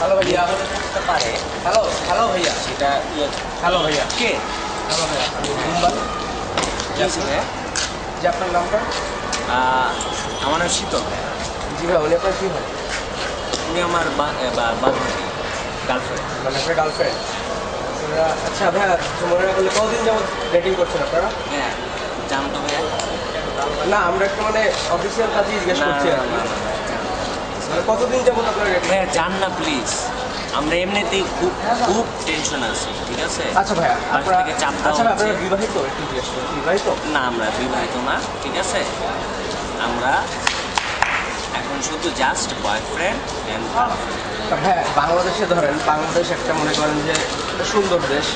Hello ভাইয়া। থাকতে পারে হ্যালো হ্যালো ভাইয়া। সেটা হ্যালো ভাইয়া। কে হ্যালো ভাইয়া, আমি মুম্বাই। কি আছে ভাইয়া? যে আপনার নামটা? আমার নাম শীতল। জি ভাই, উনি আপনার কী হয়? উনি আমার বান্ধবী, গার্লফ্রেন্ড। মানে আপনার গার্লফ্রেন্ড? আচ্ছা ভাইয়া, মনে না করলে কতদিন যাবত ডেটিং করছেন আপনারা? হ্যাঁ, জানো তো ভাইয়া? না, আমরা একটু মানে অফিসিয়াল কাজই জিজ্ঞেস করছি আর কি। মানে কতদিন যাবত আপনারা ডেটিং? ভাইয়া যান না প্লিজ, আমরা এমনিতেই খুব খুব টেনশন আছি, ঠিক আছে? আচ্ছা ভাইয়া, বাসা থেকে চাপ দেওয়া আচ্ছা ভাই, হচ্ছে। আপনারা বিবাহিত? একটু জিজ্ঞেস করি, বিবাহিত? না, আমরা বিবাহিত না, ঠিক আছে? আমরা এখন শুধু জাস্ট বয়ফ্রেন্ড অ্যান্ড গার্লফ্রেন্ড। হ্যাঁ, বাংলাদেশে ধরেন, বাংলাদেশ একটা মনে করেন যে একটা সুন্দর দেশ,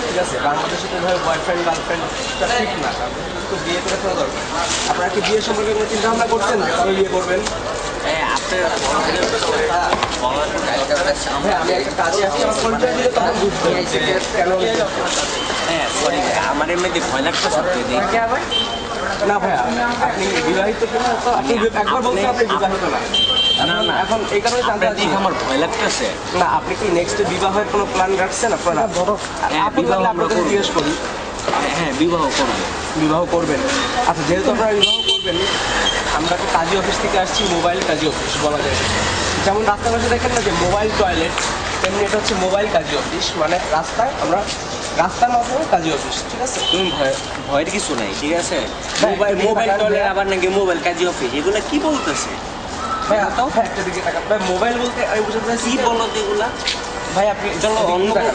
ঠিক আছে? বাংলাদেশে তো ধরেন বয়ফ্রেন্ড গার্লফ্রেন্ডটা ঠিক না, তো বিয়ে করে ফেলা দরকার। আপনারা কি বিয়ে সম্পর্কে কোনো চিন্তা ভাবনা করছেন যে কবে বিয়ে করবেন? হ্যাঁ, আপনার বলার হ্যাঁ, আমি একটা কাজে আসছি, আমার পরিচয় দিলে তখন বুঝতে হবে যে কেন। হ্যাঁ, সরি ভাই, আমার এমনিতে ভয় লাগতেছে তো দেখি। না ভাইয়া, আপনি বিবাহিত কিনা? তো আপনি একবার বলছেন আপনি বিবাহিত না। না, না, এখন এই কারণে জানতে আপনার চাচ্ছি। দেখে আমার ভয় লাগতেছে। না, আপনি কি নেক্সট বিবাহের কোনো প্ল্যান রাখছেন আপনারা? হ্যাঁ, আপনি বিবাহ তাহলে আমরা আপনাদের করব। জিজ্ঞেস করি, হ্যাঁ, বিবাহ করবো। বিবাহ করবেন? আচ্ছা, যেহেতু আপনারা বিবাহ করবেন, আমরা তো কাজী অফিস থেকে আসছি, মোবাইল কাজী অফিস বলা যায়। যেমন রাস্তার পাশে দেখেন না যে মোবাইল টয়লেট, তেমনি এটা হচ্ছে মোবাইল কাজী অফিস। মানে রাস্তায় আমরা রাস্তার মাধ্যমে কাজী অফিস, ঠিক আছে? তুমি ভয়ের কিছু নাই, ঠিক আছে? হ্যাঁ, মোবাইল টাকা টয়লেট দেয়া। আবার নাকি মোবাইল কাজী অফিস, এগুলো কি বলতেছে? ভাই হ্যাঁ, একটা দিকে টাকা ভাই, মোবাইল বলতে আমি বুঝতে চাইছি কি বলো তো এগুলা? ভাই আপনি চলো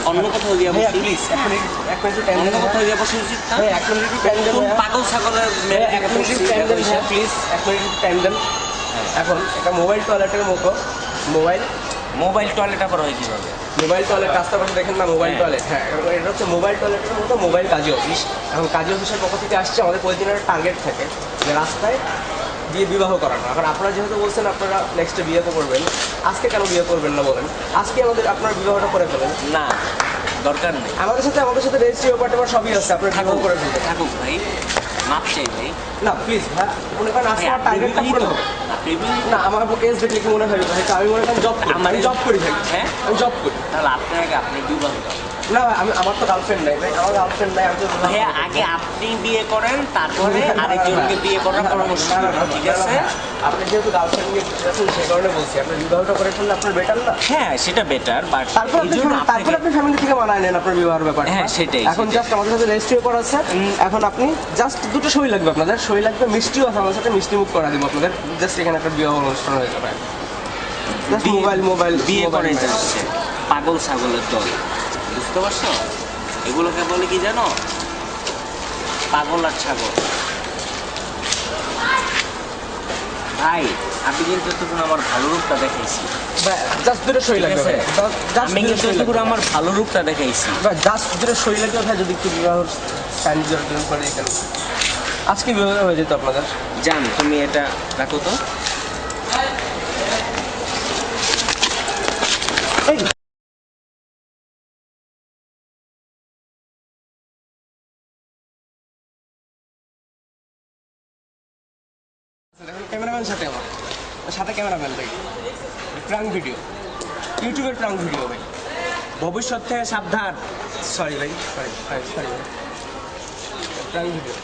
অন্য কোথাও গিয়ে ভাইয়া বসি। প্লিজ এক মিনিট একটু টাইম অন্য দেন কোথাও গিয়ে বসে উচিত না? ভাই, এক মিনিট একটু টাইম দেন কোন ভাইয়া। পাগল ছাগলের ভাইয়া, এক মিনিট একটু টাইম দেন ভাইয়া, প্লিজ এক মিনিট একটু টাইম দেন। এখন একটা মোবাইল টয়লেটের মতো মোবাইল টয়লেট আবার হয় কিভাবে? মোবাইল টয়লেট রাস্তার পাশে দেখেন না মোবাইল হ্যাঁ। টয়লেট, হ্যাঁ এটা হচ্ছে মোবাইল টয়লেটের মতো মোবাইল কাজী অফিস। এখন কাজী অফিসের পক্ষ থেকে আসছে, আমাদের প্রতিদিনের টার্গেট থাকে যে রাস্তায় দিয়ে বিবাহ করানো। এখন আপনারা যেহেতু বলছেন আপনারা নেক্সটে বিয়ে তো করবেন, আজকে কেন বিয়ে করবেন না বলেন? আজকে আপনার বিবাহটা করে ফেলেন। না, দরকার নেই। আমাদের সাথে রেজিস্ট্রি পেপার সবই আছে, আপনার বিবাহ করে ফেলবেন। থাকুক ভাই, মাপ চাই ভাই। না প্লিজ ভাই, মনে করেন আজকে আমার টার্গেটটা পুরো হবে। আপনি বিবাহিত? না, আমার কেস দেখলে কি মনে হয় ভাই? আমি মনে করেন আমি জব করি ভাই। হ্যাঁ? আমি জব করি। তাহলে আপনি বিবাহিত? না ভাই, আমার তো গার্লফ্রেন্ড নাই ভাই, আমার গার্লফ্রেন্ড নাই। আমি তো ভাইয়া আগে আপনি বিয়ে করেন, তারপরে আরেকজনকে বিয়ে করার পরামর্শ দিবেন, ঠিক আছে? আপনি যেহেতু গার্লফ্রেন্ড নিয়ে আছেন সেই কারণে বলছি, আপনার বিবাহটা করে ফেললে আপনার বেটার না? হ্যাঁ, সেটা বেটার, বাট তারপর আপনি ফ্যামিলি থেকে মানায় নেন আপনার বিবাহের ব্যাপার। হ্যাঁ, সেটাই, এখন জাস্ট আমাদের সাথে রেজিস্ট্রি করা আছে। এখন আপনি জাস্ট দুটো সই লাগবে, আপনাদের সই লাগবে, মিষ্টিও আছে আমাদের সাথে, মিষ্টি মুখ করা দিব আপনাদের। জাস্ট এখানে একটা বিবাহ অনুষ্ঠান হয়ে যাবে। জাস্ট মোবাইল বিয়ে করে যাচ্ছে পাগল ছাগলের দল, বুঝতে পারছো? এগুলোকে বলে কি জানো? পাগল আর ছাগল। ভাই, আপনি কিন্তু তখন আমার ভালো রূপটা দেখাইছি, জাস্ট দুটো সই ঠিক লাগবে আছে? ভাই। আমি কিন্তু তখন আমার ভালো রূপটা দেখাইছি। জাস্ট দুটো সই লাগবে ভাই, যদি একটু বিবাহ সাইন করে দিতেন, আজকে বিবাহ হয়ে যেত আপনাদের। জান, তুমি এটা রাখো তো। ক্যামেরাম্যান সাথে আমার সাথে ক্যামেরাম্যান ভাই, প্রাং ভিডিও, ইউটিউবের প্রাং ভিডিও ভাই, ভবিষ্যৎ থেকে সাবধান। সরি ভাই, সরি ভাই, প্রাং ভিডিও।